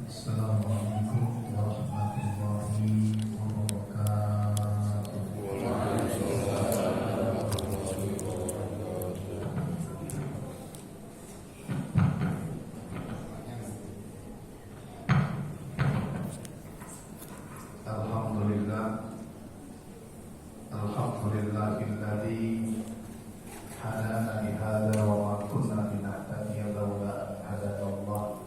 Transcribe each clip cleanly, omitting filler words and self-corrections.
Assalamualaikum warahmatullahi wabarakatuh. Alhamdulillah, alhamdulillahilladzi hadana li hadza wa ma kunna linahtadiya laula an hadanallah.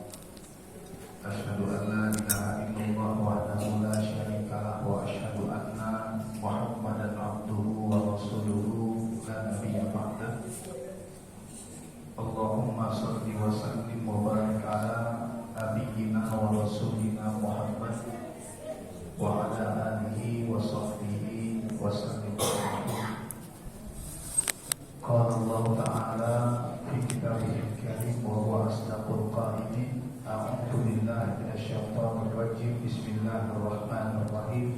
Asyhadu an la ilaha illallah wahdahu la syarika lah wa asyhadu anna Muhammadan abduhu wa rasuluhu la nabiyya ba'dah. Allahumma shalli wa sallim wa barik ala nabiyyina wa rasulina Muhammad wa ala alihi wa sahbihi wa sallim. Qala Allah ta'ala fi kitabihil karim wa huwa asdaqul qailin. A'udzu billahi minasyaitonir rajim. Bismillahirrahmanirrahim.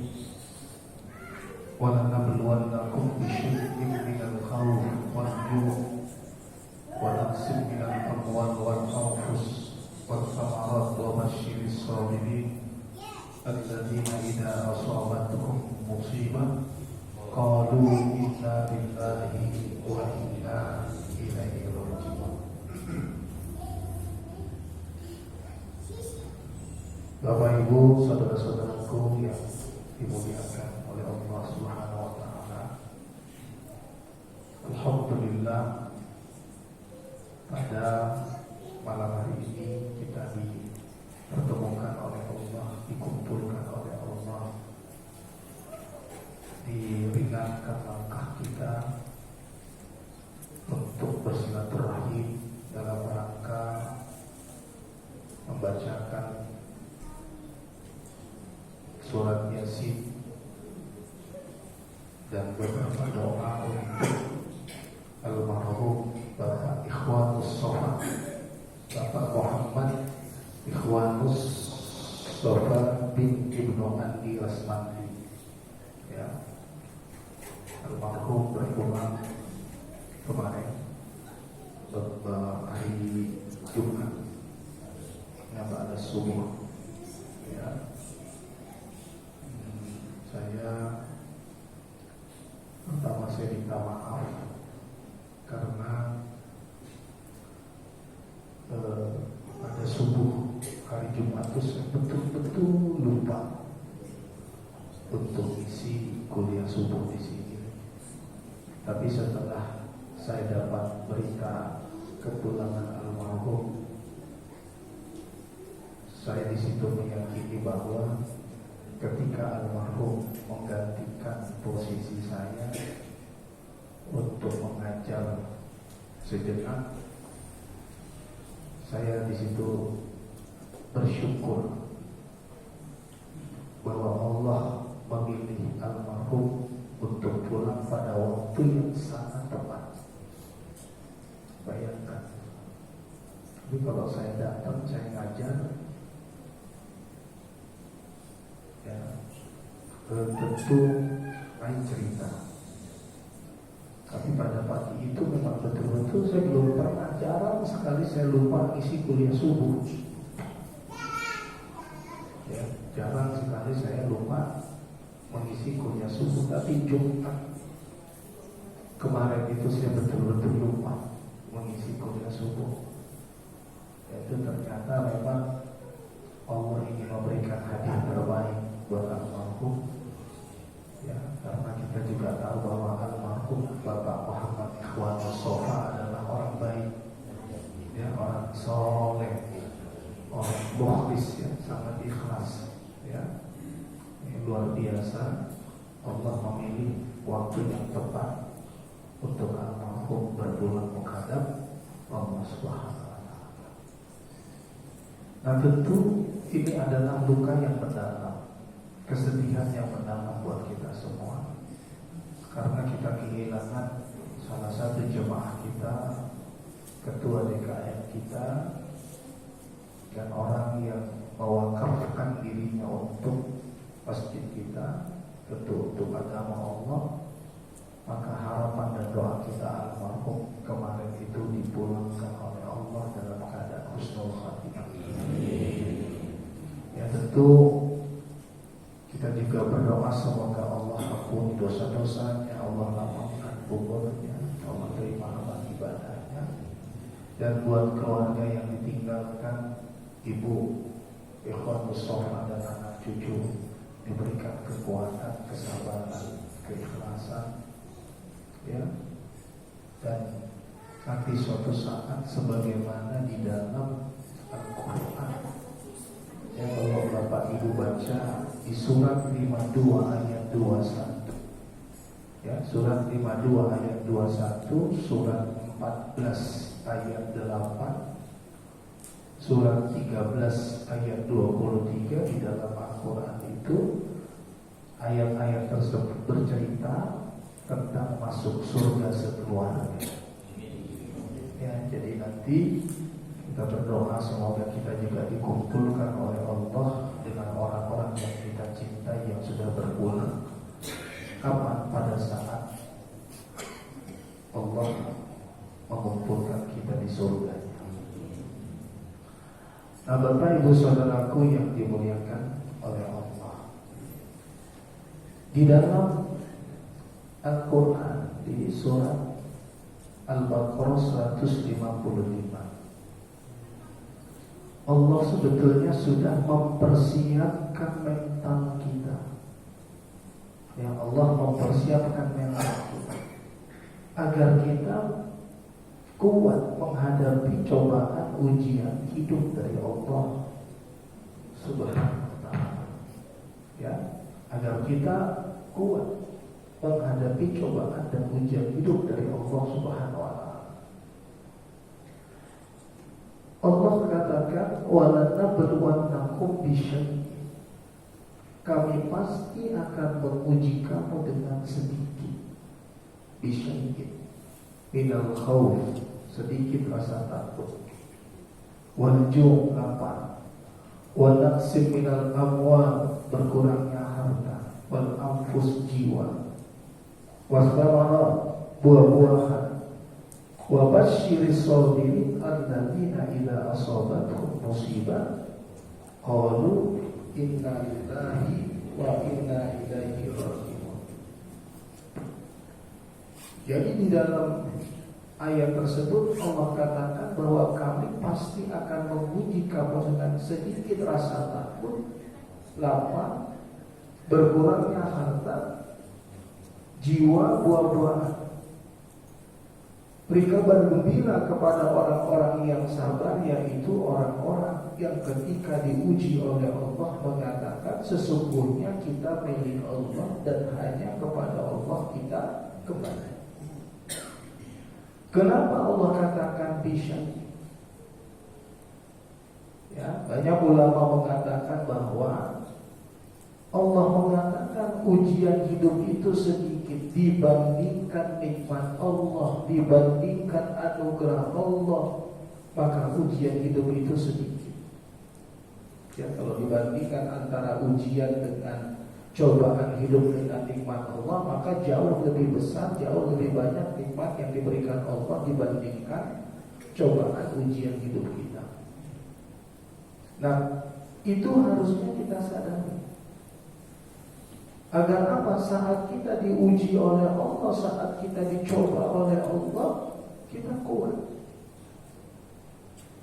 Wa lanabluwannakum bisyai'in minal khawfi wal-ju' wa naqsin minal amwali wal-anfusi wath-thamarati wa basyyiris sabirin alladzina idza asabatuhum musibah qalu inna lillahi wa inna ilaihi raji'un. Bapak Ibu, saudara-saudaraku yang dimuliakan oleh Allah Subhanahu wa taala. Alhamdulillah, pada malam hari ini kita dipertemukan oleh Allah, dikumpulkan oleh Allah, diringankan langkah kita untuk bersilaturahim dalam rangka membacakan surat Yasin dan beberapa doa untuk almarhum Bapak Ikhwanus Sofa, Bapak Muhammad Ikhwanus Sofa bin Ibnu Andi Lasmandi. Ya, almarhum berpulang kemarin hari Jumat yang pada subuh. Ya, saya minta maaf karena pada subuh hari Jumat itu saya betul-betul lupa untuk isi kuliah subuh di sini. Tapi setelah saya dapat berita kepulangan almarhum, saya di situ meyakini bahwa ketika almarhum menggantikan posisi saya untuk mengajar sejenak, saya di situ bersyukur bahwa Allah memilih almarhum untuk pulang pada waktu yang sangat tepat. Bayangkan, tapi kalau saya datang, saya ngajar, ya tentu lain cerita. Tapi pada pagi itu memang betul-betul saya belum pernah, jarang sekali saya lupa isi kuliah subuh. Ya, jarang sekali saya lupa mengisi kuliah subuh. Tapi Jumat kemarin itu saya betul-betul lupa mengisi kuliah subuh. Itu ternyata memang Allah ingin memberikan hadiah terbaik buat almarhum. Ya, karena kita juga tahu bahwa almarhum Bapak Muhammad Ikhwanus Sofa adalah orang baik, ya, orang soleh, orang mukhlis, ya, sangat ikhlas. Ya, ini luar biasa. Allah memilih waktu yang tepat untuk almarhum berpulang menghadap Allah Subhanahu wa taala. Nah, tentu ini adalah luka yang mendalam, kesedihan yang mendalam buat kita semua, karena kita kehilangan salah satu jemaah kita, ketua DKM kita, dan orang yang mewakafkan dirinya untuk masjid kita, tentu untuk agama Allah. Maka harapan dan doa kita almarhum kemarin itu dipulangkan oleh Allah dalam keadaan husnul khatimah. tentu kita juga berdoa semoga Allah ampuni dosa-dosanya, Allah lapangkan kuburnya, Allah terima amal ibadahnya. Dan buat keluarga yang ditinggalkan, ibu, ikhwan musofa dan anak cucu, diberikan kekuatan, kesabaran, keikhlasan, ya. Dan nanti suatu saat sebagaimana di dalam Al-Quran, ya, kalau Bapak Ibu baca di surat 52 ayat 21, ya, surat 52 ayat 21, surat 14 ayat 8, surat 13 ayat 23 di dalam Al-Quran itu ayat-ayat tersebut bercerita tentang masuk surga sekeluarga. Ya, jadi nanti kita berdoa semoga kita juga dikumpulkan oleh Allah dengan orang-orang yang kita cintai yang sudah berpulang. Kapan? Pada saat Allah mengumpulkan kita di surga. Nah, Bapak Ibu Saudaraku yang dimuliakan oleh Allah, di dalam Al-Quran di surat Al-Baqarah 155, Allah sebetulnya sudah mempersiapkan mental kita. Ya, Allah mempersiapkan mental kita agar kita kuat menghadapi cobaan ujian hidup dari Allah Subhanahu wa ta'ala. Ya, agar kita kuat menghadapi cobaan dan ujian hidup dari Allah Subhanahu wa ta'ala. Allah katakan, "Walanabluwannakum bisyai'in." Kami pasti akan menguji kamu dengan sedikit. Bisyai'in minal khawf, sedikit rasa takut. Wal ju', lapar. Wa naqsim minal amwal, berkurangnya harta. Wal anfus, jiwa. Wasamarat, buah-buahan. Wa basyiris sabirin alladzina idza asabatuhum musibah qalu inna lillahi wa inna ilaihi raji'un. Jadi di dalam ayat tersebut Allah katakan bahwa kami pasti akan menguji kamu dengan sedikit rasa takut, lapar, berkurangnya harta, jiwa, buah-buahan. Beri kabar gembira kepada orang-orang yang sabar, yaitu orang-orang yang ketika diuji oleh Allah mengatakan sesungguhnya kita milik Allah dan hanya kepada Allah kita kembali. Kenapa Allah katakan bisyai? Ya, banyak ulama mengatakan bahwa Allah mengatakan ujian hidup itu sedikit dibandingkan nikmat Allah, dibandingkan anugerah Allah, maka ujian hidup itu sedikit. Ya, kalau dibandingkan antara ujian dengan cobaan hidup dengan nikmat Allah, maka jauh lebih besar, jauh lebih banyak nikmat yang diberikan Allah dibandingkan cobaan ujian hidup kita. Nah, itu harusnya kita sadari. Agar apa? Saat kita diuji oleh Allah, saat kita dicoba oleh Allah, kita kuat.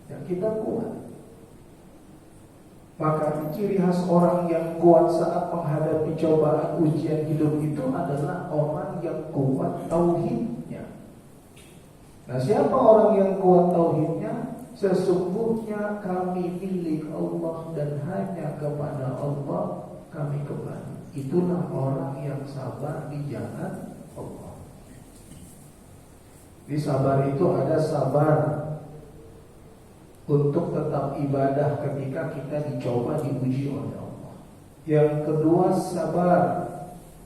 Ya, kita kuat. Maka ciri khas orang yang kuat saat menghadapi cobaan ujian hidup itu adalah orang yang kuat tauhidnya. Nah, siapa orang yang kuat tauhidnya? Sesungguhnya kami milik Allah dan hanya kepada Allah kami kembali. Itulah orang yang sabar di jalan Allah. Di sabar itu ada sabar untuk tetap ibadah ketika kita dicoba, diuji oleh Allah. Yang kedua, sabar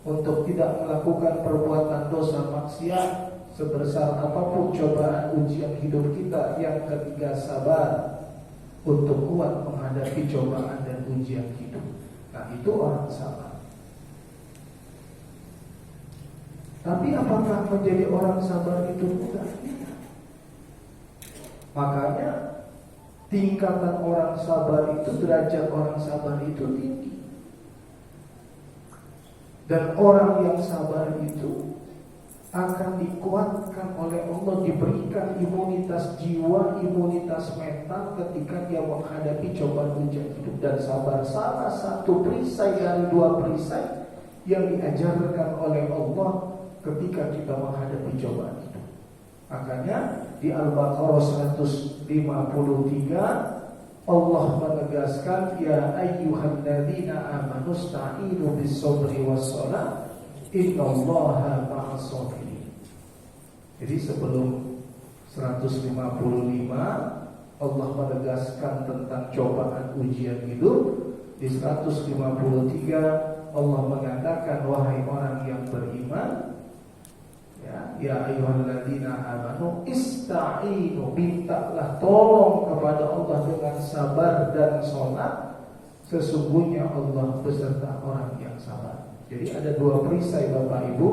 untuk tidak melakukan perbuatan dosa maksiat sebesar apapun cobaan ujian hidup kita. Yang ketiga, sabar untuk kuat menghadapi cobaan dan ujian hidup. Nah, itu orang sabar. Tapi apakah menjadi orang sabar itu mudah? Makanya tingkatan orang sabar itu, derajat orang sabar itu tinggi. Dan orang yang sabar itu akan dikuatkan oleh Allah, diberikan imunitas jiwa, imunitas mental ketika dia menghadapi cobaan ujian hidup. Dan sabar salah satu perisai dari dua perisai yang diajarkan oleh Allah ketika kita menghadapi cobaan hidup. Makanya di Al-Baqarah 153 Allah menegaskan, ya ayyuhalladzina amanu sta'inu bis-sabri was-shalah innallaha ma'as-sabirin. Jadi sebelum 155 Allah menegaskan tentang cobaan ujian hidup. Di 153 Allah mengatakan, wahai orang yang beriman, ya ayyuhalladzina amanu ista'inu, mintalah tolong kepada Allah dengan sabar dan sholat, sesungguhnya Allah beserta orang yang sabar. Jadi ada dua perisai Bapak Ibu,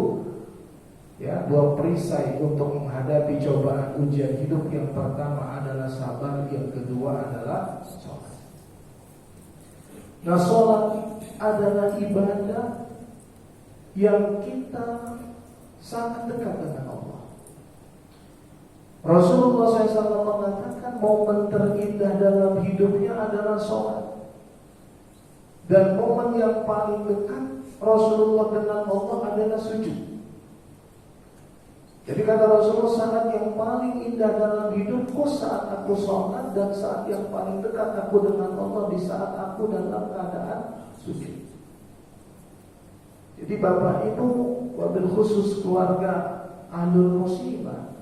ya, dua perisai untuk menghadapi cobaan ujian hidup. Yang pertama adalah sabar, yang kedua adalah sholat. Nah, sholat adalah ibadah yang kita sangat dekat dengan Allah. Rasulullah SAW mengatakan momen terindah dalam hidupnya adalah sholat. Dan momen yang paling dekat Rasulullah dengan Allah adalah sujud. Jadi kata Rasulullah, saat yang paling indah dalam hidupku saat aku sholat, dan saat yang paling dekat aku dengan Allah di saat aku dalam keadaan sujud. Jadi Bapak Ibu, wabil khusus keluarga ahlul musibah,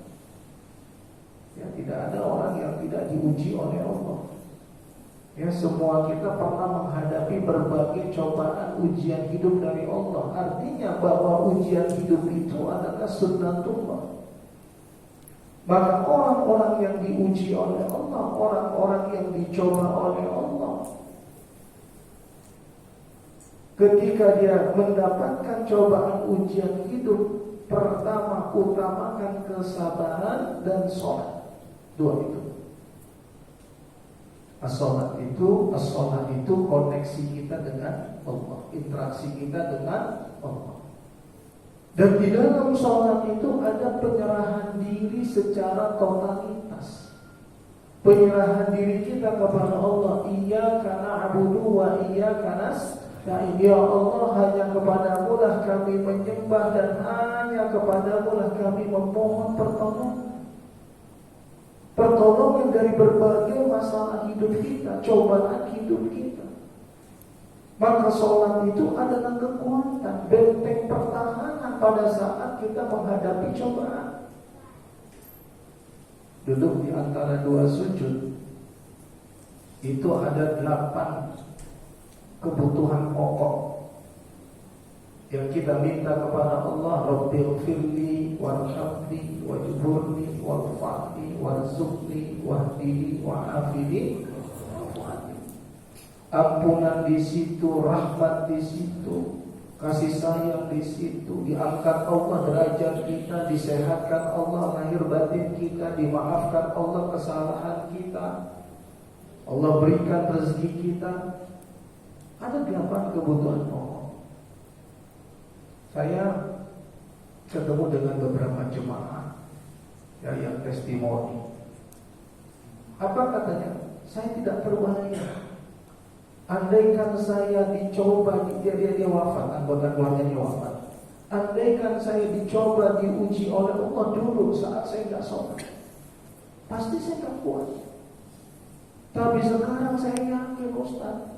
ya, tidak ada orang yang tidak diuji oleh Allah. Ya, semua kita pernah menghadapi berbagai cobaan ujian hidup dari Allah. Artinya bahwa ujian hidup itu adalah sunnatullah. Maka orang-orang yang diuji oleh Allah, orang-orang yang dicoba oleh Allah, ketika dia mendapatkan cobaan ujian hidup, pertama utamakan kesabaran dan sholat. Dua itu. As-sholat itu koneksi kita dengan Allah, interaksi kita dengan Allah. Dan di dalam sholat itu ada penyerahan diri secara totalitas. Penyerahan diri kita kepada Allah. Iyyaka na'budu wa iyyaka nasta'in. Ya Allah, hanya kepadamu lah kami menyembah dan hanya kepadamu lah kami memohon pertolongan. Pertolongan dari berbagai masalah hidup kita, cobaan hidup kita. Maka sholat itu adalah kekuatan, benteng pertahanan pada saat kita menghadapi cobaan. Duduk di antara dua sujud, itu ada 8 kebutuhan pokok yang kita minta kepada Allah. Rabbighfirli warhamni wajburni warfa'ni warzuqni wahdini wa'afini. Ampunan di situ, rahmat di situ, kasih sayang di situ, diangkat Allah derajat kita, disehatkan Allah lahir batin kita, dimaafkan Allah kesalahan kita, Allah berikan rezeki kita. Ada 8 kebutuhan pokok. Saya ketemu dengan beberapa jemaah ya, yang testimoni. Apa katanya? Saya tidak berbahaya. Andaikan saya dicoba, dia wafat, anggota keluarganya wafat. Andaikan saya dicoba, diuji oleh Allah dulu saat saya tidak sholat, pasti saya tak kuat. Tapi sekarang saya yakin, Ustaz,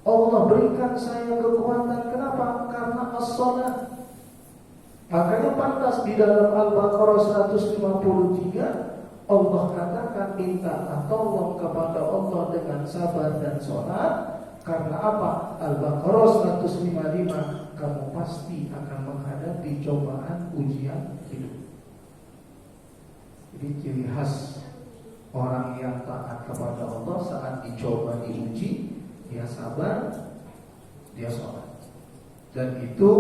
Allah berikan saya kekuatan. Kenapa? Karena as-sholat. Makanya pantas di dalam Al-Baqarah 153 Allah katakan, mintalah tolong kepada Allah dengan sabar dan sholat. Karena apa? Al-Baqarah 155, kamu pasti akan menghadapi cobaan ujian hidup. Jadi ciri khas orang yang taat kepada Allah saat dicoba, diuji, dia sabar, dia sholat. Dan itu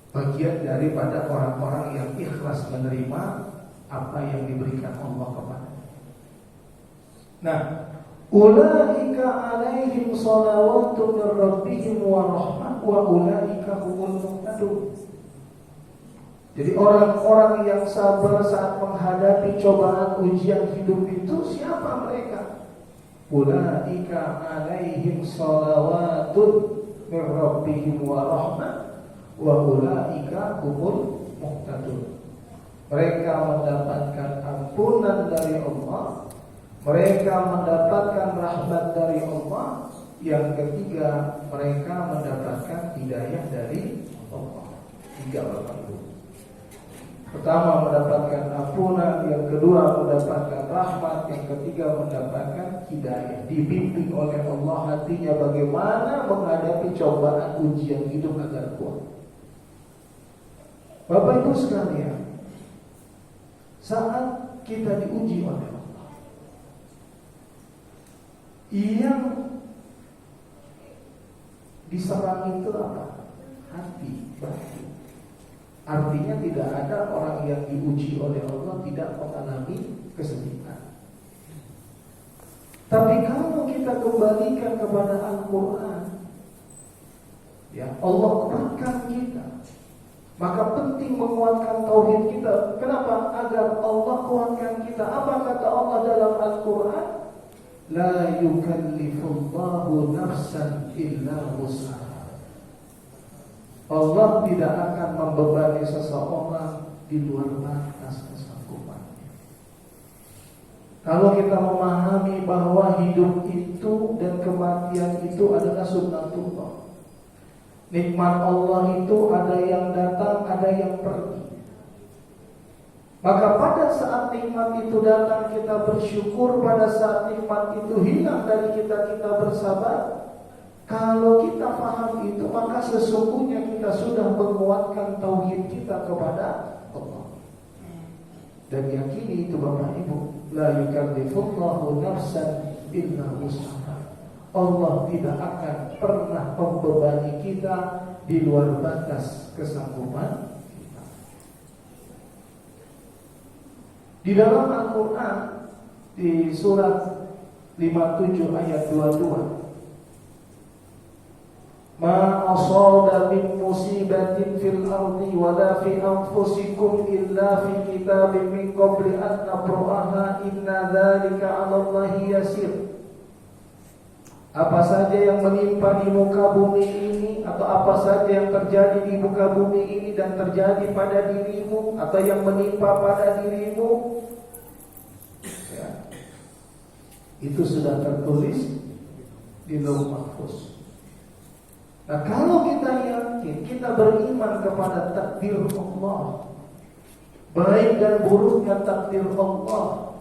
bagian daripada orang-orang yang ikhlas menerima apa yang diberikan Allah kepada. Nah, ulaika alaihim shalawatun min rabbihim wa rahmah wa ulaika humul muhtadun. Jadi orang-orang yang sabar saat menghadapi cobaan ujian hidup itu siapa mereka? Ulaika alaihim shalawatun min rabbihim wa rahmah wa ulaika humul muhtadun. Mereka mendapatkan ampunan dari Allah, mereka mendapatkan rahmat dari Allah. Yang ketiga, mereka mendapatkan hidayah dari Allah. 3 Bapak Ibu. Pertama mendapatkan ampunan, yang kedua mendapatkan rahmat, yang ketiga mendapatkan hidayah. Dibimbing oleh Allah hatinya bagaimana menghadapi cobaan ujian hidup agar kuat. Bapak Ibu sekalian, saat kita diuji oleh Allah, yang diserang itu apa? Hati, batin. Artinya tidak ada orang yang diuji oleh Allah tidak mengalami kesedihan. Tapi kalau kita kembalikan kepada Al-Quran, ya Allah kuatkan kita. Maka penting menguatkan tauhid kita. Kenapa? Agar Allah kuatkan kita. Apa kata Allah dalam Al-Quran? La yukallifullahu nafsan illa wus'aha. Allah tidak akan membebani seseorang di luar batas kesanggupannya. Kalau kita memahami bahwa hidup itu dan kematian itu adalah sunnatullah. Nikmat Allah itu ada yang datang, ada yang pergi. Maka pada saat nikmat itu datang kita bersyukur, pada saat nikmat itu hilang dari kita bersabar. Kalau kita paham itu, maka sesungguhnya kita sudah menguatkan tauhid kita kepada Allah. Dan yakini itu Bapak Ibu, la yukallifullahu nafsan illa wus'aha. Allah tidak akan pernah membebani kita di luar batas kesanggupan kita. Di dalam Al-Quran, di surat 57 ayat 22, Ma asaba min musibatin fil ardi wala fi anfusikum illa fi kitabin min qabli an nabra'aha inna dzalika 'ala Allahi yasir. Apa saja yang menimpa di muka bumi ini, atau apa saja yang terjadi di muka bumi ini dan terjadi pada dirimu, atau yang menimpa pada dirimu, ya, itu sudah tertulis di Lauh Mahfuz. Nah, kalau kita yakin, kita beriman kepada takdir Allah, baik dan buruknya takdir Allah,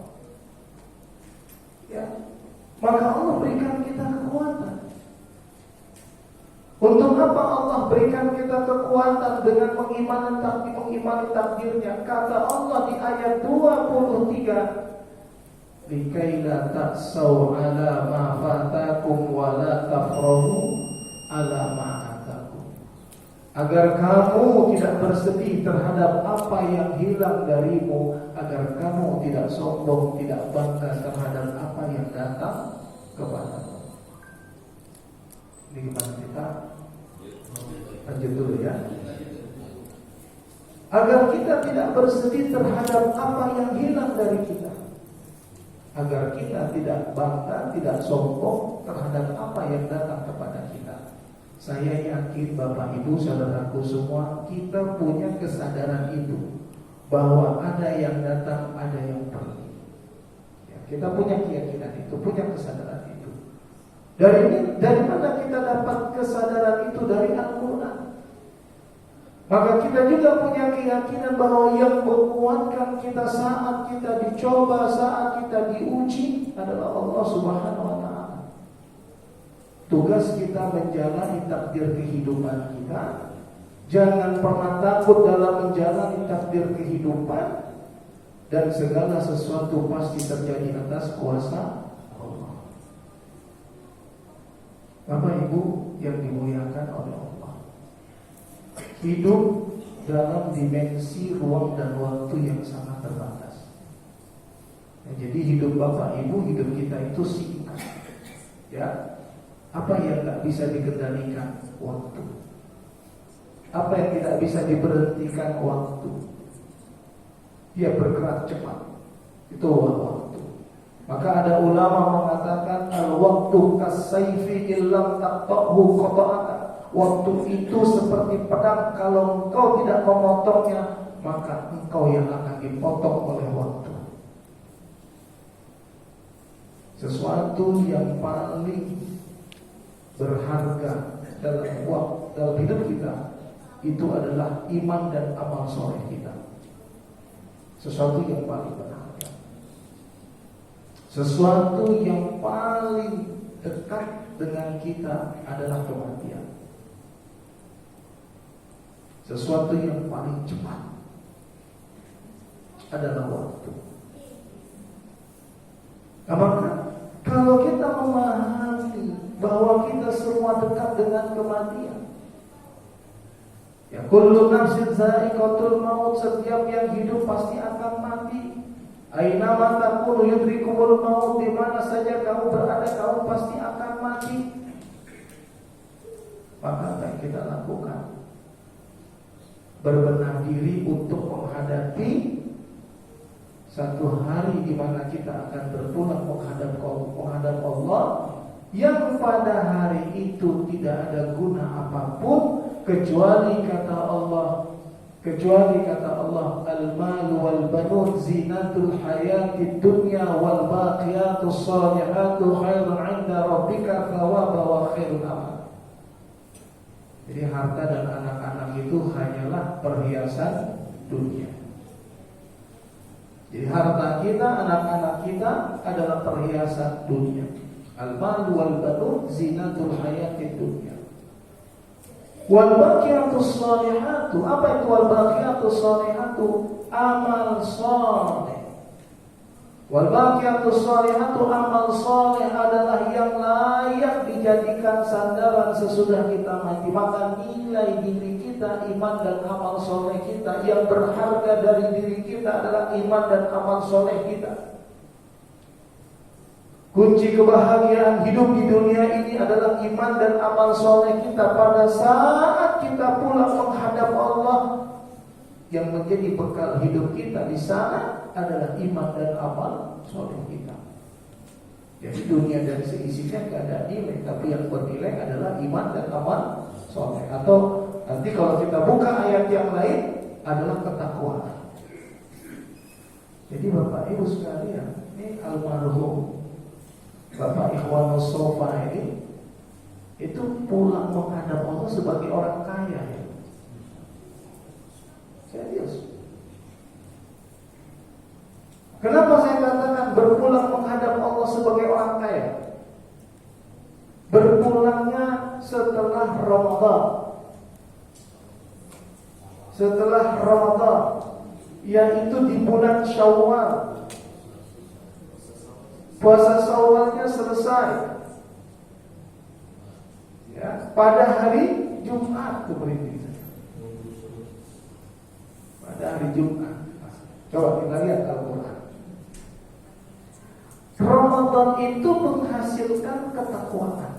ya, maka Allah berikan kita kekuatan. Untuk apa Allah berikan kita kekuatan? Dengan mengimani takdirnya. Kata Allah di ayat 23, likaila ta'sau ala ma fatakum wa la tafrahu ala ma atakum. Agar kamu tidak bersedih terhadap apa yang hilang darimu, agar kamu tidak sombong, tidak bangga terhadap apa yang datang kepadamu. Ini gimana kita? Lanjut dulu ya. Agar kita tidak bersedih terhadap apa yang hilang dari kita, agar kita tidak bangga, tidak sombong terhadap apa yang datang kepada kita. Saya yakin Bapak Ibu saudaraku semua, kita punya kesadaran itu, bahwa ada yang datang, ada yang pergi. Ya, kita punya keyakinan itu, punya kesadaran itu. Dari mana kita dapat kesadaran itu? Dari Al-Quran. Maka kita juga punya keyakinan bahwa yang menguatkan kita saat kita dicoba, saat kita diuji adalah Allah Subhanahu wa Ta'ala. Tugas kita menjalani takdir kehidupan kita. Jangan pernah takut dalam menjalani takdir kehidupan, dan segala sesuatu pasti terjadi atas kuasa Allah. Bapak Ibu yang dimuliakan oleh Allah, hidup dalam dimensi ruang dan waktu yang sangat terbatas. Jadi hidup Bapak Ibu, hidup kita itu singkat. Ya, apa yang tak bisa dikendalikan? Waktu. Apa yang tidak bisa diberhentikan? Waktu. Dia bergerak cepat. Itu waktu. Maka ada ulama mengatakan al-waktu kas-sayfi illam taqta'hu qata'aka. Waktu itu seperti pedang, kalau engkau tidak memotongnya, maka engkau yang akan dipotong oleh waktu. Sesuatu yang paling berharga dalam hidup kita itu adalah iman dan amal soleh kita. Sesuatu yang paling berharga, sesuatu yang paling dekat dengan kita adalah kematian. Sesuatu yang paling cepat adalah waktu. Apakah kalau kita memahami bahwa kita semua dekat dengan kematian, ya kullu nafsin za'iqatul maut, setiap yang hidup pasti akan mati. Aina ma takunu yudrikumul maut, di mana saja kamu berada kamu pasti akan mati. Maka apa yang kita lakukan? Berbenah diri untuk menghadapi satu hari di mana kita akan berpulang menghadap Allah, yang pada hari itu tidak ada guna apapun kecuali kata Allah al-mal wal banun zinatul hayatid dunya wal baqiyatus salihatu khairun 'inda rabbika thawaba wa khairun amal. Jadi harta dan anak-anak itu hanyalah perhiasan dunia. Jadi harta kita, anak-anak kita adalah perhiasan dunia. Al-mal wal banun zinatul hayatid dunya. Wal baqiyatus salihatu, apa itu wal baqiyatus salihatu? Amal saleh. Wal baqiyatus salihatu, amal saleh adalah yang layak dijadikan sandaran sesudah kita mati. Maka nilai diri kita, iman dan amal saleh kita, yang berharga dari diri kita adalah iman dan amal saleh kita. Kunci kebahagiaan hidup di dunia ini adalah iman dan amal soleh kita. Pada saat kita pulang menghadap Allah, yang menjadi bekal hidup kita di sana adalah iman dan amal soleh kita. Jadi dunia dan seisinya tidak ada nilai, tapi yang bernilai adalah iman dan amal soleh. Atau nanti kalau kita buka ayat yang lain adalah ketakwaan. Jadi Bapak Ibu sekalian, ini almarhum Bapak Ikhwanus Sofa ini itu pulang menghadap Allah sebagai orang kaya, ya. Serius. Kenapa saya katakan berpulang menghadap Allah sebagai orang kaya? Berpulangnya setelah Ramadan. Setelah Ramadan, yaitu di bulan Syawal. Puasa Syawalnya selesai, ya, pada hari Jumat itu berinti. Pada hari Jumat. Coba kita lihat Al-Quran. Ramadan itu menghasilkan ketakwaan.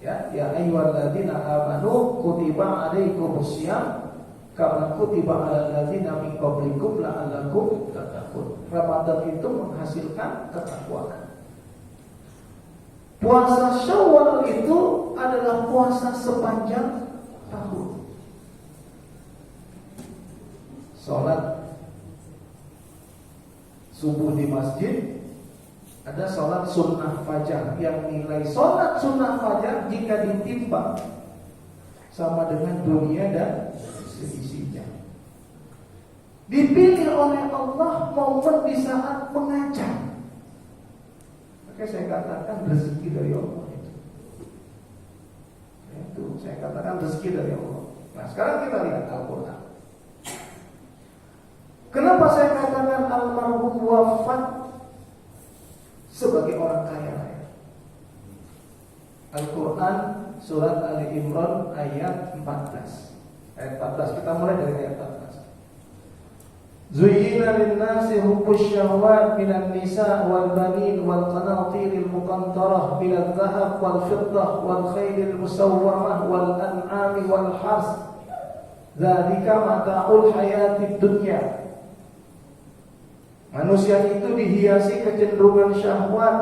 Ya ayyuhalladzina amanu kutiba alaikumusiyam kama kutiba alal ladzina min qablikum la'allakum tattaqun. Ramadan itu menghasilkan ketakwaan. Puasa Syawal itu adalah puasa sepanjang tahun. Salat subuh di masjid, ada salat sunnah fajar, yang nilai salat sunnah fajar jika ditimbang sama dengan dunia dan seisinya. Dipilih oleh Allah momen di saat mengajar. Maka saya katakan rezeki dari Allah itu. Itu saya katakan rezeki dari Allah. Nah sekarang kita lihat Al-Quran. Kenapa saya katakan almarhum wafat sebagai orang kaya raya? Al-Quran surat Ali Imran ayat 14. Ayat 14, kita mulai dari ayat 14. Zuyyina lin-nasi hubbus syahawat minan nisa wal banin wal qanatiril muqantarah minadh dhahab wal fiddah wal khaylil musawwamah wal an'ami wal hars. Dzalika mata'ul hayatid dunya. Manusia itu dihiasi kecenderungan syahwat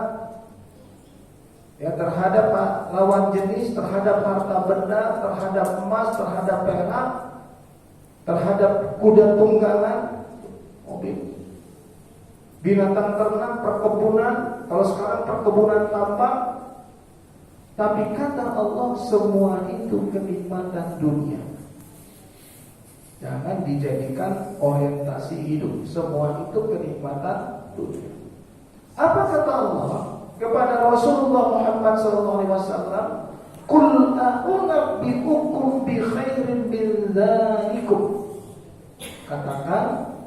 ya terhadap lawan jenis, terhadap harta benda, terhadap emas, terhadap perak, terhadap kuda tunggangan, mobil, binatang ternak, perkebunan. Kalau sekarang perkebunan tambang. Tapi kata Allah, semua itu kenikmatan dunia. Jangan dijadikan orientasi hidup. Semua itu kenikmatan dunia. Apa kata Allah kepada Rasulullah Muhammad SAW? Qul a'unabbi'ukum bi khairin min dzalikum. Katakan,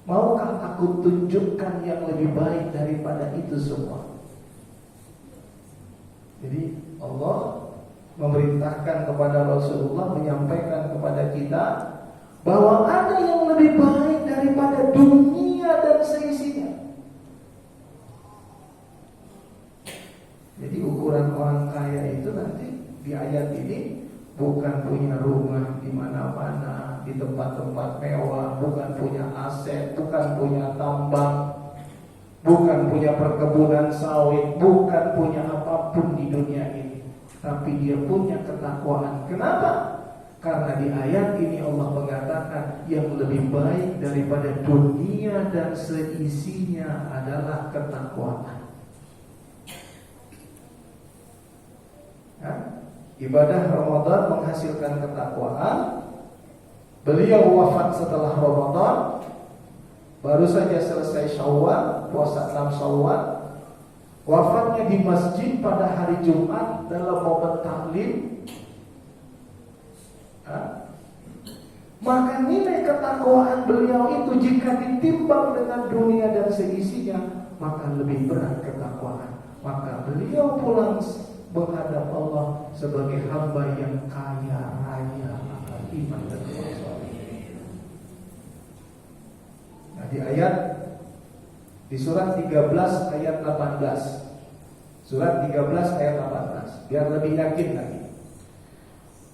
maukah aku tunjukkan yang lebih baik daripada itu semua? Jadi Allah memerintahkan kepada Rasulullah, menyampaikan kepada kita bahwa ada yang lebih baik daripada dunia dan seisinya. Jadi ukuran orang kaya itu nanti di ayat ini bukan punya rumah di mana-mana, di tempat-tempat mewah, bukan punya aset, bukan punya tambang, bukan punya perkebunan sawit, bukan punya apapun di dunia ini, tapi dia punya ketakwaan. Kenapa? Karena di ayat ini Allah mengatakan yang lebih baik daripada dunia dan seisinya adalah ketakwaan. Ya? Ibadah Ramadan menghasilkan ketakwaan. Beliau wafat setelah Ramadan. Baru saja selesai Syawal, puasa 6 Syawal. Wafatnya di masjid pada hari Jumat dalam momen taklim. Maka nilai ketakwaan beliau itu jika ditimbang dengan dunia dan seisinya, maka lebih berat ketakwaan. Maka beliau pulang menghadap Allah sebagai hamba yang kaya raya akan iman dan kesabaran. Nah, di ayat di surat 13 ayat 18. Surat 13 ayat 18. Biar lebih yakin lagi.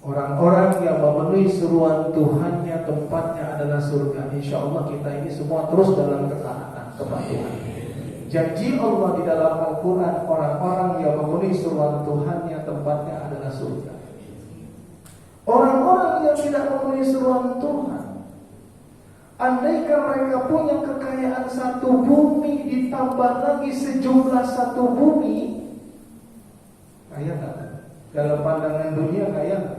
Orang-orang yang memenuhi seruan Tuhannya, tempatnya adalah surga. Insya Allah kita ini semua terus dalam ketaatan kepatuhan. Janji Allah di dalam Al-Quran, orang-orang yang memenuhi seruan Tuhannya, tempatnya adalah surga. Orang-orang yang tidak memenuhi seruan Tuhan, andaikan mereka punya kekayaan satu bumi ditambah lagi sejumlah satu bumi, kaya tak? Dalam pandangan dunia kaya tak?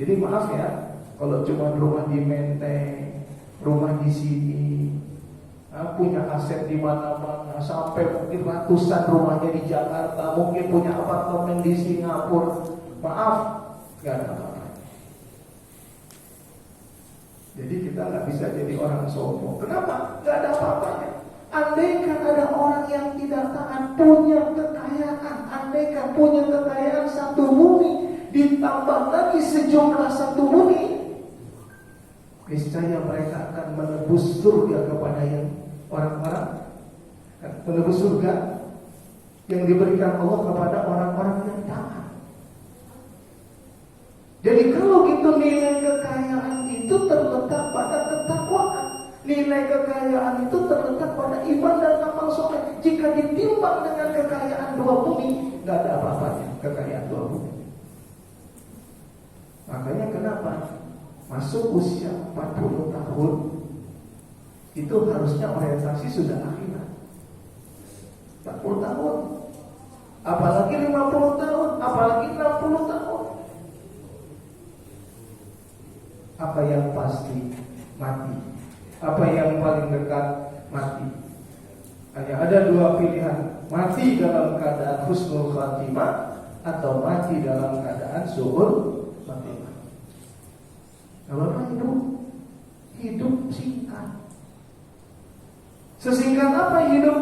Jadi maaf ya, kalau cuma rumah di Menteng, rumah di sini, punya aset di mana-mana, sampai mungkin ratusan rumahnya di Jakarta, mungkin punya apartemen di Singapura, maaf, gak ada apa-apa. Jadi kita nggak bisa jadi orang sombong. Kenapa? Gak ada apa-apanya. Andaikan ada orang yang tidak taat punya kekayaan, andaikan punya kekayaan satu bumi ditambah lagi sejumlah satu bumi, niscaya mereka akan menebus surga kepada yang orang-orang, menebus surga yang diberikan Allah kepada orang-orang yang taat. Jadi kalau gitu nilai kekayaan itu terletak pada ketakwaan. Nilai kekayaan itu terletak pada iman dan amal soleh. Jika ditimbang dengan kekayaan dua bumi, nggak ada apa-apanya kekayaan dua bumi. Makanya kenapa masuk usia 40 tahun itu harusnya orientasi sudah akhirat. 40 tahun, apalagi 50 tahun, apalagi 60 tahun. Apa yang pasti mati, apa yang paling dekat mati. Hanya ada dua pilihan, mati dalam keadaan husnul khatimah atau mati dalam keadaan su'ul khatimah. Kalau hidup singkat. Sesingkat apa hidup?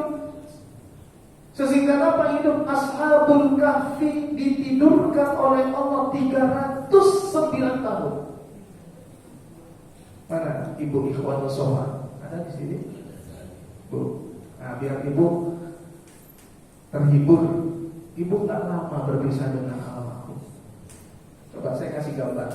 Sesingkat apa hidup? Ashabul Kahfi ditidurkan oleh Allah 309 tahun. Mana ibu ikhwan sholat? Ada di sini? Bu. Nah, biar ibu terhibur. Ibu nggak lama berpisah dengan almarhum. Coba saya kasih gambar.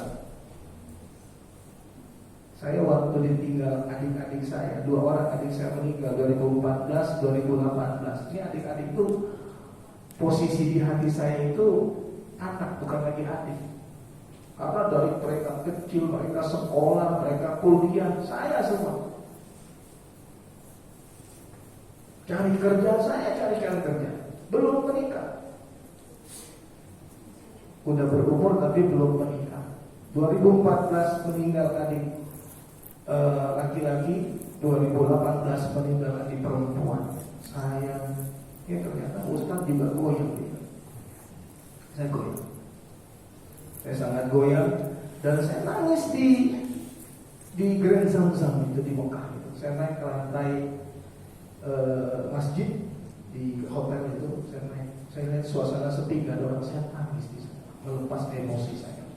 Saya waktu ditinggal adik-adik saya, 2 orang adik saya meninggal 2014, 2018. Ini adik-adik itu posisi di hati saya itu anak, bukan lagi adik. Karena dari mereka kecil, mereka sekolah, mereka kuliah, saya semua. Cari kerja, saya cari kerja. Belum menikah. Udah berumur tapi belum menikah. 2014 meninggal adik laki-laki, 2018 meninggal adik perempuan. Saya, ternyata Ustaz juga goyang. Saya goyang. Saya sangat goyang dan saya nangis di Grand Zamzam itu di Mekah itu. Saya naik ke lantai masjid di hotel itu, saya lihat suasana sepi, gak ada orang, saya nangis di sana, melepas emosi saya.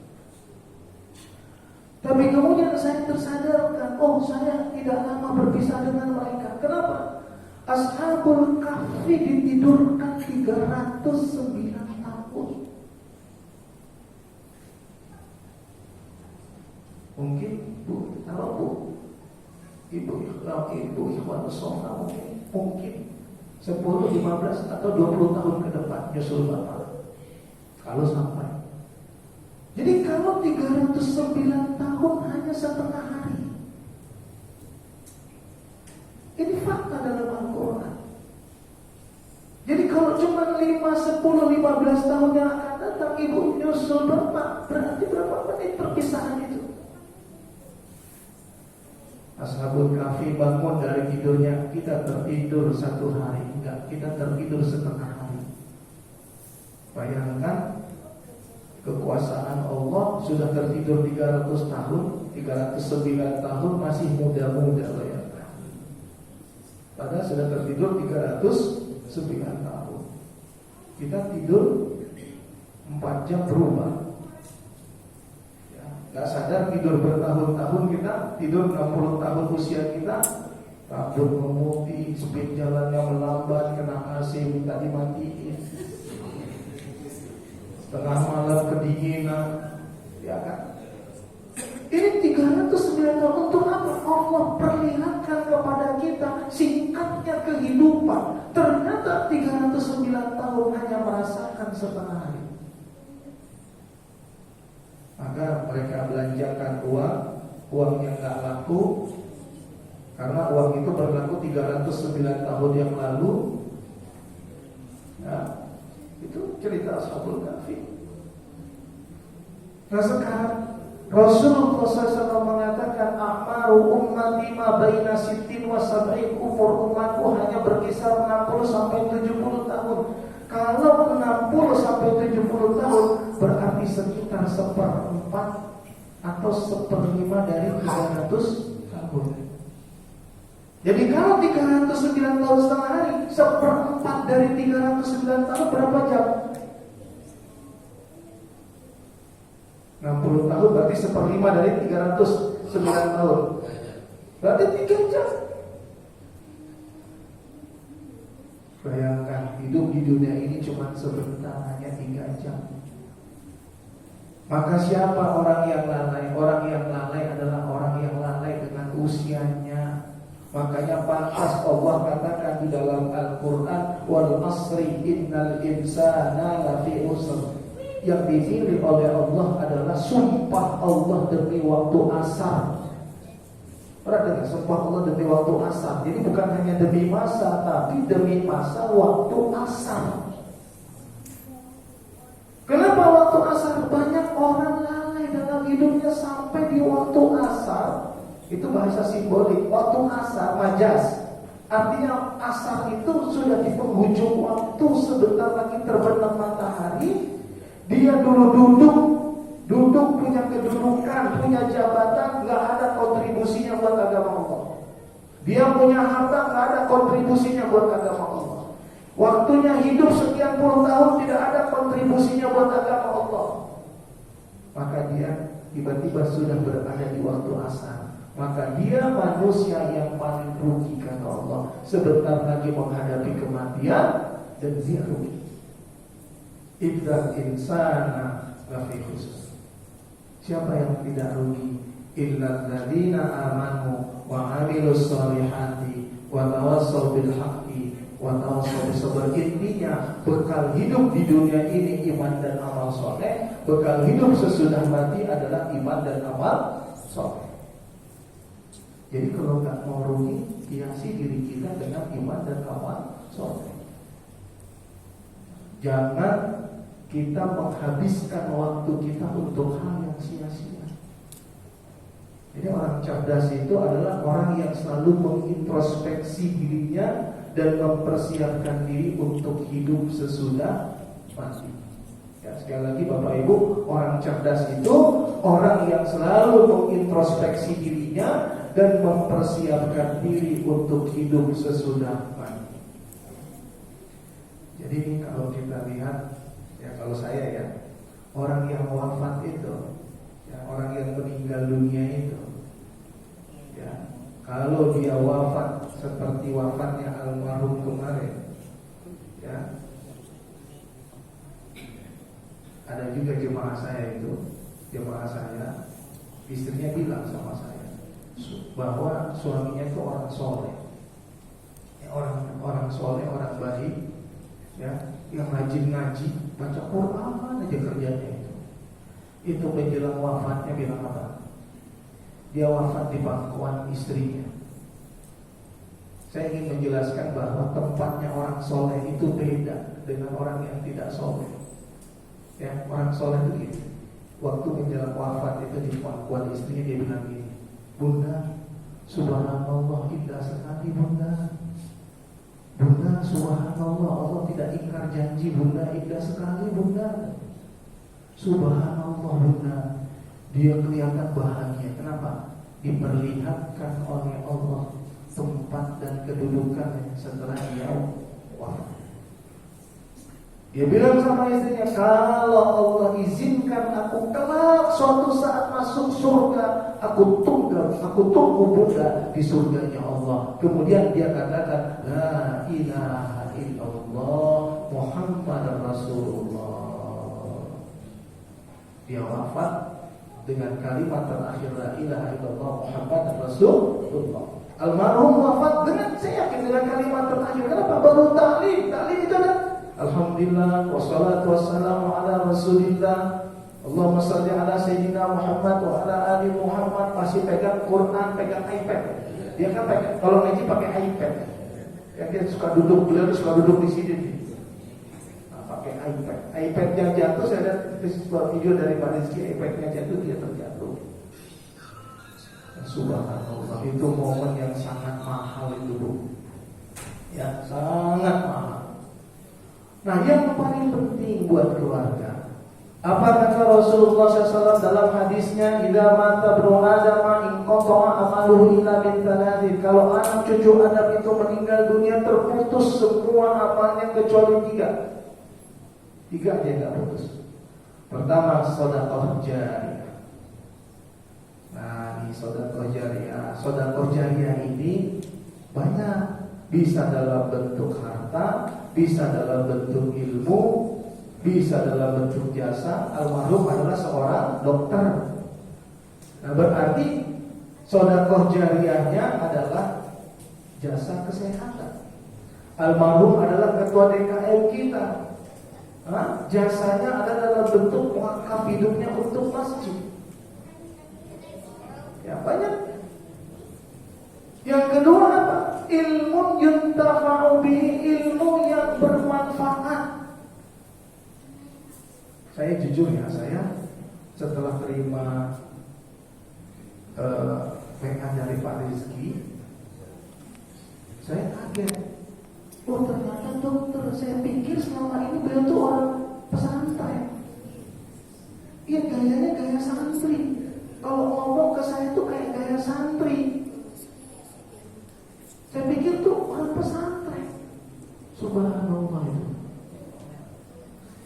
Tapi kemudian saya tersadarkan, oh saya tidak lama berpisah dengan mereka. Kenapa? Ashabul Kahfi ditidurkan 309 tahun. Mungkin Bu, kalau Bu, Ibu Ikhwan Sholat mungkin 10, 15 atau 20 tahun ke depan nyusul Bapak. Kalau sampai. Jadi kalau 309 tahun hanya setengah hari. Ini fakta dalam Al-Quran. Jadi kalau cuma 5, 10, 15 tahun yang akan datang Ibu nyusul Bapak, berarti berapa menit perpisahan itu? Ashabul Kahfi bangun dari tidurnya, kita tertidur 1 hari, enggak, kita tertidur setengah hari. Bayangkan kekuasaan Allah, sudah tertidur 300 tahun, 309 tahun, masih muda-muda bayangkan. Padahal sudah tertidur 309 tahun. Kita tidur 4 jam berubah. Gak sadar tidur bertahun-tahun, kita tidur 60 tahun usia kita, rambut memutih, speed jalannya melambat, kena AC minta dimatiin, tengah malam kedinginan, ya kan? Ini 309 tahun untuk apa? Allah perlihatkan kepada kita singkatnya kehidupan. Ternyata 309 tahun hanya merasakan setengah hari. Maka mereka belanjakan uang yang gak laku, karena uang itu berlaku 309 tahun yang lalu. Nah, itu cerita Ashabul Kahfi. Nah sekarang Rasulullah SAW mengatakan, a'maru ummati ma baina sittin wa sab'in, umur umatku hanya berkisar 60 sampai 70 tahun. Kalau 60 sampai 70 tahun berarti sekitar 1/4 atau 1/5 dari 300 tahun. Jadi kalau 309 tahun setengah hari, 1/4 dari 309 tahun berapa jam? 60 tahun berarti 1/5 dari 309 tahun. Berarti 3 jam. Bayangkan hidup di dunia ini cuma sebentar, hanya 3 jam. Maka siapa orang yang lalai? Orang yang lalai adalah orang yang lalai dengan usianya. Makanya pantas Allah katakan di dalam Al-Quran, wal asri innal insana lafi usr. Yang dipilih oleh Allah adalah sumpah Allah demi waktu asar. Pernah dengar sumpah Allah demi waktu asar? Jadi bukan hanya demi masa, tapi demi masa waktu asar. Kenapa waktu asar? Banyak orang lalai dalam hidupnya sampai di waktu asar. Itu bahasa simbolik. Waktu asar, majaz. Artinya asar itu sudah di penghujung waktu, sebentar lagi terbenam matahari. Dia duduk punya kedudukan, punya jabatan, gak ada kontribusinya buat agama Allah. Dia punya harta, gak ada kontribusinya buat agama Allah. Waktunya hidup sekian puluh tahun, tidak ada kontribusinya buat agama Allah. Maka dia tiba-tiba sudah berada di waktu asar. maka dia manusia yang paling rugi kata Allah. Sebentar lagi menghadapi kematian dan dia rugi. Idzal insana lafi khusr. Siapa yang tidak rugi? Illal ladzina amanu wa 'amilus shalihati wa tawassaw bil haqqi wa tawassaw bis sabr. Intinya bekal hidup di dunia ini iman dan amal soleh. Bekal hidup sesudah mati adalah iman dan amal soleh. Jadi kalau nggak mau rugi, hiasi diri kita dengan iman dan amal soleh. Jangan kita menghabiskan waktu kita untuk hal yang sia-sia. Jadi orang cerdas itu adalah orang yang selalu mengintrospeksi dirinya dan mempersiapkan diri untuk hidup sesudah mati. Ya, sekali lagi Bapak Ibu, orang cerdas itu orang yang selalu mengintrospeksi dirinya dan mempersiapkan diri untuk hidup sesudah mati. Jadi ini kalau kita lihat, ya kalau saya ya, orang yang wafat itu, ya orang yang meninggal dunia itu, ya kalau dia wafat seperti wafatnya almarhum kemarin, ya ada juga jemaah saya itu, istrinya bilang sama saya bahwa suaminya itu orang soleh, ya, orang soleh, orang baik, ya, yang rajin ngaji, baca Quran aja kerjanya itu. Itu menjelang wafatnya bilang apa? Dia wafat di pangkuan istrinya. Saya ingin menjelaskan bahwa tempatnya orang soleh itu beda dengan orang yang tidak soleh. Ya, orang soleh itu gitu. Waktu menjelang wafat itu di pangkuan istrinya dia bilang gini, Bunda, subhanallah indah sekali Bunda. Bunda, subhanallah, Allah tidak ingkar janji Bunda, indah sekali Bunda. Subhanallah Bunda. Dia kelihatan bahagia. Kenapa? Diperlihatkan oleh Allah tempat dan kedudukan setelah dia wafat. Dia bilang sama istrinya, kalau Allah izinkan aku kelak suatu saat masuk surga, aku tunggu Bunda di surganya Allah. Kemudian dia katakan, la ilaha illallah Muhammadar Rasulullah. Dia wafat dengan kalimat terakhir, la ilaha illallah Muhammadar Rasulullah. Almarhum wafat dengan, saya yakin, dengan kalimat terakhir. Kenapa? Baru ta'lim itu kan, alhamdulillah wassalatu wassalamu ala rasulillah, Allahumma salli ala sayyidina Muhammad wa ala ali Muhammad. Masih pegang Quran, pegang iPad. Dia kan pegang, kalau ngaji pakai iPad. Ya, dia suka duduk, beliau suka duduk di sini nih. Nah, pakai iPad. iPadnya jatuh, saya lihat sebuah video dari Pak Rizky, iPadnya jatuh, dia terjatuh. Subhanallah, itu momen yang sangat mahal itu, Bu. Ya, sangat mahal. Nah, yang paling penting buat keluarga, apa kata Rasulullah SAW dalam hadisnya, idza mata ibnu Adam inqata'a amaluhu illa min thalathin. Kalau anak cucu Adam itu meninggal dunia, terputus semua amalnya kecuali tiga. Tiga aja enggak putus. Pertama, sedekah jariyah. Nah, ini sedekah jariyah. Sedekah jariyah ini banyak. Bisa dalam bentuk harta, bisa dalam bentuk ilmu, bisa dalam bentuk jasa. Almarhum adalah seorang dokter. Nah, berarti sedekah jariyahnya adalah jasa kesehatan. Almarhum adalah ketua DKM kita. Nah, jasanya ada dalam bentuk wakaf hidupnya untuk masjid. Ya, banyak. Yang kedua apa? Ilmu yuntafa'u bihi, ilmu yang bermanfaat. Saya jujur ya, saya setelah terima PK dari Pak Rizky, saya kaget. Oh, ternyata dokter. Saya pikir selama ini beliau tuh orang pesantren. Iya, gayanya gaya santri. Kalau ngomong ke saya tuh kayak gaya santri. Saya pikir tuh orang pesantren. Subhanallah itu.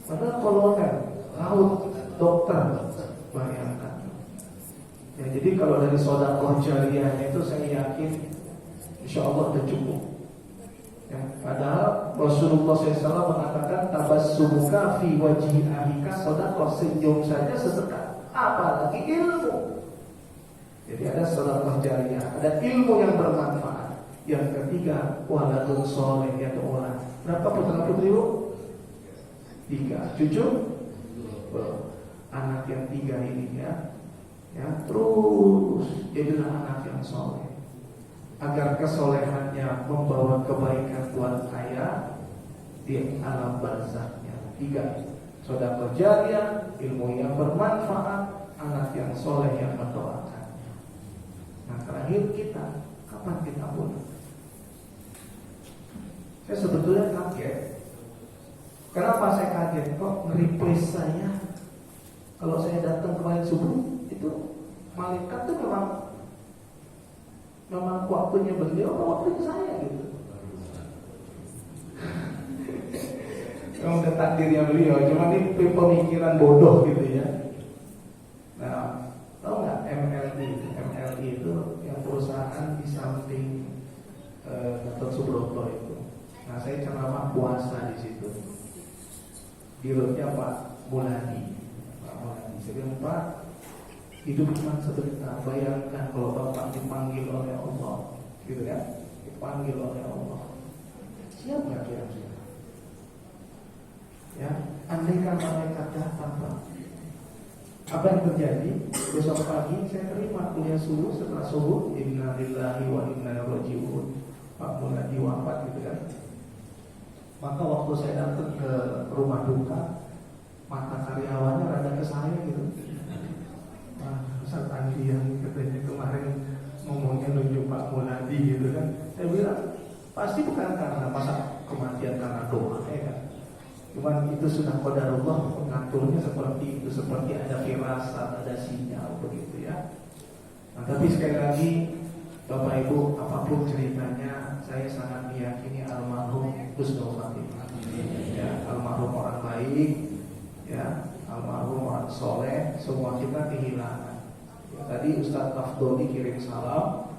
Padahal kolonel, laut, dokter, bayangkan. Ya, jadi kalau dari sedekah jariyahnya itu saya yakin insya Allah udah cukup. Ya, padahal Rasulullah SAW mengatakan tabassumuka fi wajhi ahika sedekah, senyum saja sedekah, apalagi ilmu. Jadi ada sedekah jariyah, ada ilmu yang bermanfaat. Yang ketiga, waladun soleh ya orang. Berapa putra putri bu? 3. Cucu? Anak yang 3 ini ya, terus jadilah anak yang soleh. Agar kesolehannya membawa kebaikan buat saya di alam barzaknya. 3. Sedekah jariyah, ilmu yang bermanfaat, anak yang soleh yang mendoakannya. Nah terakhir kita, kapan kita pulang? Saya sebetulnya kaget. Kenapa saya kaget? Kok nge-replace saya? Kalau saya datang kemarin subuh, itu malaikat itu memang waktunya beliau atau waktunya saya gitu. Memang udah takdirnya beliau, cuma ini pemikiran bodoh gitu ya. Nah, tahu nggak MLI? MLI itu yang perusahaan di samping Gatot Subroto itu. Nah, saya ceramah puasa di situ. Dirutnya Pak Muladi. Pak Muladi. Saya bilang, Pak, hidup cuma sebentar. Bayangkan kalau Bapak dipanggil oleh Allah, gitu kan? Dipanggil oleh Allah. Siap nggak kira-kira? Ya, andaikan malaikat datang, Pak. Apa yang terjadi? Besok pagi saya terima kuliah subuh, setelah subuh, inna lillahi wa inna ilaihi raji'un. Pak Muladi wafat, gitu kan? Maka waktu saya datang ke rumah duka, mata karyawannya rada ke saya gitu. Ustaz Andi yang katanya kemarin ngomongnya nunjuk Pak Muladi gitu kan. Saya bilang pasti bukan karena masa kematian karena doa ya kan. Cuman itu sudah qadarullah, mengaturnya seperti itu, seperti ada firasat, ada sinyal begitu ya. Nah, tapi sekali lagi Bapak Ibu, apapun ceritanya, saya sangat meyakini almarhum husnul khatimah. Ya, almarhum orang baik, ya, almarhum orang soleh, semua kita kehilangan. Ya, tadi Ustadz Afdoli kirim salam.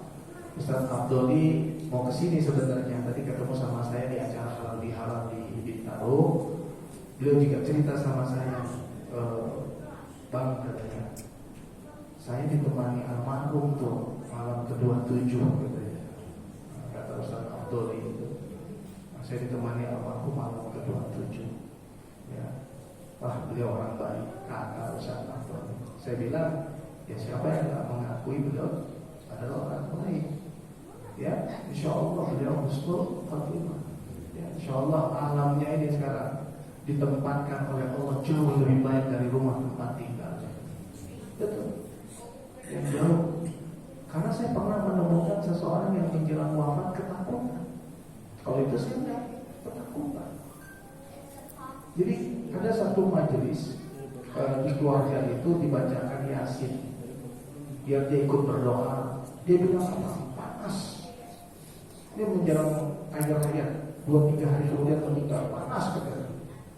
Ustadz Afdoli mau kesini sebenarnya. Tadi ketemu sama saya di acara halal bihalal di Bintaro. Beliau juga cerita sama saya, Bang katanya, saya ditemani almarhum tuh malam ke-27 gitu ya. Kata Ustadz Afdoli itu, saya ditemani almarhum malam ke-27. Ya. Wah, beliau orang baik, kata Ustadz Afdoli. Saya bilang, ya siapa yang tidak mengakui beliau adalah orang baik. Ya, insya Allah beliau husnul khatimah. Ya, insya Allah alamnya ini sekarang ditempatkan oleh Allah jauh lebih baik dari rumah tempat tinggalnya. Betul. Yang jauh. Karena saya pernah menemukan seseorang yang menjelang wafat ketakutan. Kalau itu saya enggak ketakutan. Jadi ada satu majelis di keluarga itu dibacakan Yasin. Dia ikut berdoa. Dia bilang apa? Panas. Dia menjelang akhir hayat 2-3 hari kemudian meninggal, panas katanya.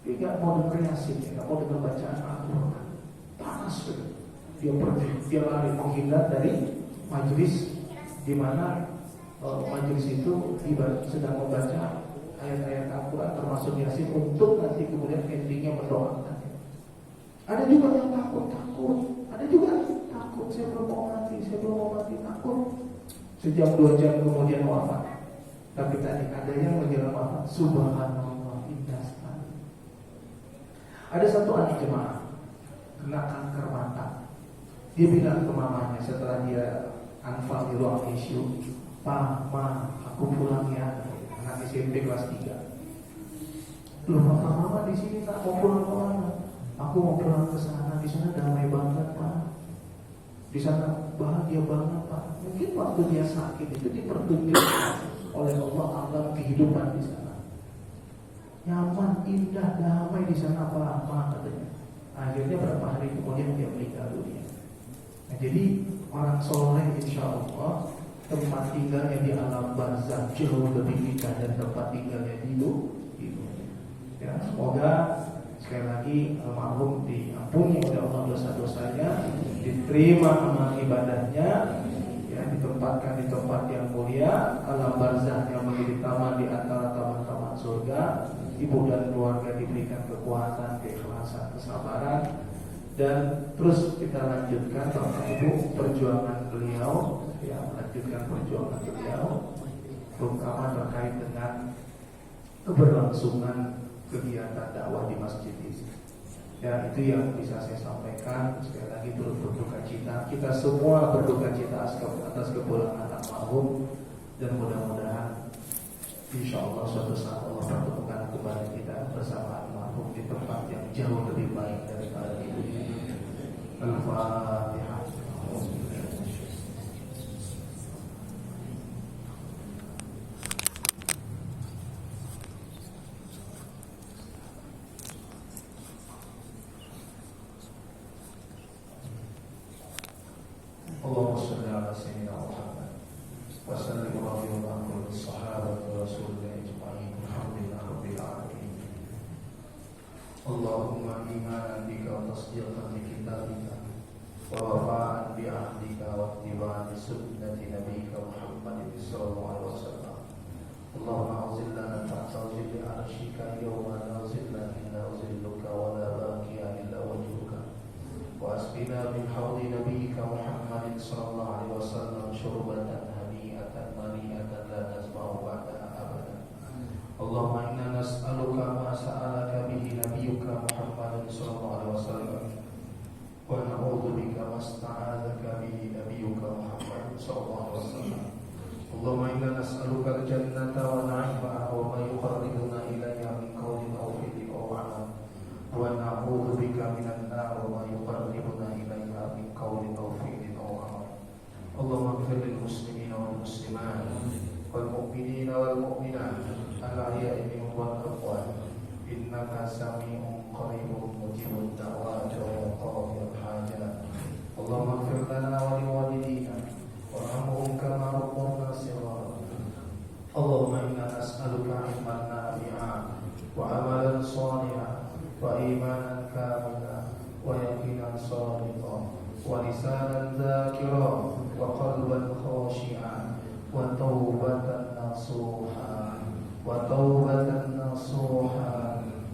Dia nggak mau dengar Yasin, nggak mau dengar bacaan Al-Quran. Panas katanya. Dia pergi, dia lari menghindar dari majelis di mana majelis itu sedang membaca ayat-ayat Al-Quran termasuk Yasin untuk nanti kemudian endingnya mendoakan. Ada juga yang takut, ada juga yang takut, saya belum mau mati, takut. Sejam 2 jam kemudian wafat. Tapi tadi ada yang menjelang wafat, subhanallah, indah sekali. Ada satu anak jemaah kena kanker mata. Dia bilang ke mamanya setelah dia anfal di ruang ICU, "Pa, Ma, aku pulang ya." Anak SMP kelas 3. Loh, mama di sini tak mau pulang ke mana? Aku mau pulang ke sana. Di sana damai banget, Pak. Di sana bahagia banget, Pak. Mungkin waktu dia sakit itu dipertunjukkan oleh Allah alam kehidupan di sana. Nyaman, indah, damai di sana, Pak, katanya. Akhirnya berapa hari kemudian dia meninggal dunia. Nah, jadi orang soleh insya Allah tempat tinggalnya di alam barzakh jauh lebih indah dan tempat tinggalnya di dunia. Ya, semoga sekali lagi almarhum diampuni oleh Allah dosa-dosanya. diterima amal ibadahnya, ya, ditempatkan di tempat yang mulia, alam barzahnya menjadi taman di antara taman-taman surga. Ibu dan keluarga diberikan kekuatan, keikhlasan, kesabaran, dan terus kita lanjutkan Bapak Ibu perjuangan beliau, ya, melanjutkan perjuangan beliau, terutama terkait dengan keberlangsungan kegiatan dakwah di masjid ini. Ya, itu yang bisa saya sampaikan. Sekali lagi turut berduka cita. Kita semua berduka cita atas kepulangan almarhum, dan mudah-mudahan insya Allah suatu saat Allah pertemukan kembali kita bersama almarhum di tempat yang jauh lebih baik daripada ini. Al-Fatihah. Allahumma shalli ala sayyidina Muhammad wa sallim wa barik ala sahabati Rasulillah ajma'in. Alhamdulillahi rabbil alamin. Allahumma imanan bika wa tasdiqan bi kitabika wa wafa'an bi ahdika wa ittiba'an li sunnati nabiyyika Muhammadin sallallahu alaihi wasallam. Allahumma awzilna tahta zilli arshika yawma la zilla illa zilluka wa la baqiya illa wajhuka. وأسقنا من حوض نبيك محمد صلى الله عليه وسلم شربة هنيئة مريئة لا نسمع بعدها أبدا. اللهم إنا نسألك ما سألك به نبيك محمد صلى الله عليه وسلم ونعوذ بك ما استعاذك به نبيك محمد صلى الله عليه وسلم. اللهم إنا نسألك الجنة ونعيمها وما يقربنا إليها من قول أو فعل أو عمل ونعوذ بك من النار وما يقربنا إليها من قول أو فعل أو عمل. اللهم اغفر للمسلمين والمسلمات والمؤمنين والمؤمنات الأحياء منهم والأموات إنك سميع قريب مجيب الدعوات وقاضي الحاجات. اللهم اغفر لنا ولوالدينا وارحمهم كما ربونا صغارا. اللهم إنا نسألك علما نافعا وعملا صالحا وإيمانا كاملا ويقينا صادقا ولسانا ذاكرا وقلبا خاشعا وتوبة نصوحا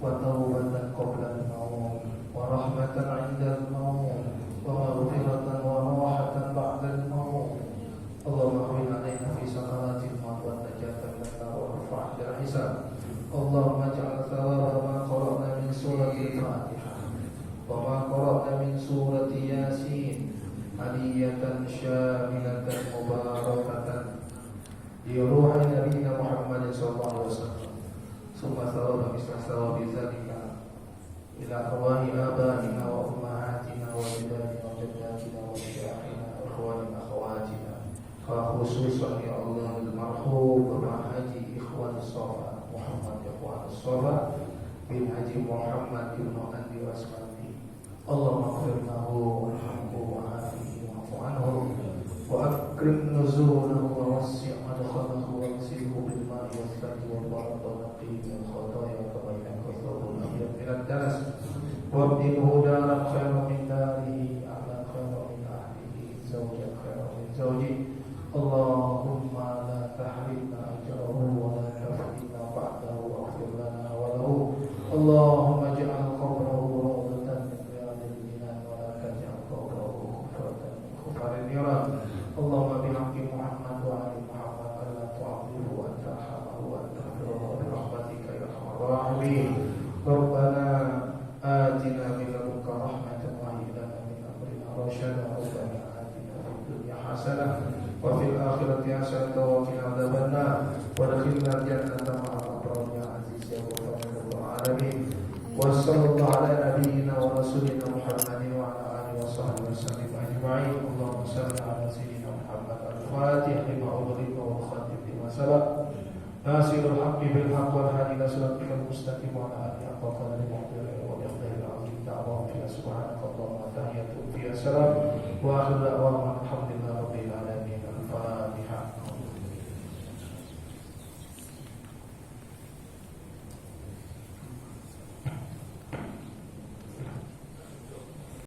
وتوبة قبل الموت ورحمة عند الموت ومغفرة وراحة بعد الموت. اللهم اهون علينا في سكرات الموت والنجاة من النار وارفع عند الحساب. اللهم اجعل ثواب ما قرأنا من سورة الفاتحة وما قرأنا من سورة ياسين هدية شاملة مباركة لروح نبينا محمد صلى الله عليه وسلم. ثم ثواب مثل ثواب ذلك إلى أرواح آبائنا وأمهاتنا وأجدادنا وجداتنا ومشايخنا وإخواننا أخواتنا، فخصوصا يا الله المرحوم ومعهد إخوان الصفا محمد إخوان الصفا بن حجي محمد بن أندي واسمنتي. اللهم اغفر له وارحمه وعافيه واعف عنه وأكرم نزوله ووسع مدخله واغسله بالماء والثلج والبرد ونقيه من الخطايا كما ينقى الثوب الأبيض من الدنس وابدله دارا خيرا من داره أهلا خيرا من أهله زوجا خيرا من زوجه. اللهم لا تحرمنا أجره ولا تفتنا بعده واغفر لنا وله. اللهم اجعل قبره روضة من رياض الجنان ولا تجعل قبره حفرة من حفر النيران. اللهم بحق محمد وآل محمد ألا تعذبه وأن ترحمه وأن تغفره برحمتك يا أرحم الراحمين. ربنا آتنا من لدنك رحمة وهب لنا من أمرنا رشدا. ربنا آتنا في الدنيا حسنة وفي الآخرة حسنة وقنا عذاب النار وادخلنا الجنة مع الأبرار يا عزيز يا غفور يا رب العالمين. وصلى الله على نبينا ورسولنا محمد وعلى آله وصحبه وسلم أجمعين. اللهم صل على سيدنا محمد الفاتح لما أغلق والخاتم لما سبق ناصر الحق بالحق والهادي إلى صراطك المستقيم وعلى آله حق قدره ومقداره العظيم. دعواهم فيها سبحانك اللهم وتحياتهم فيها سلام وآخر دعواهم الحمد لله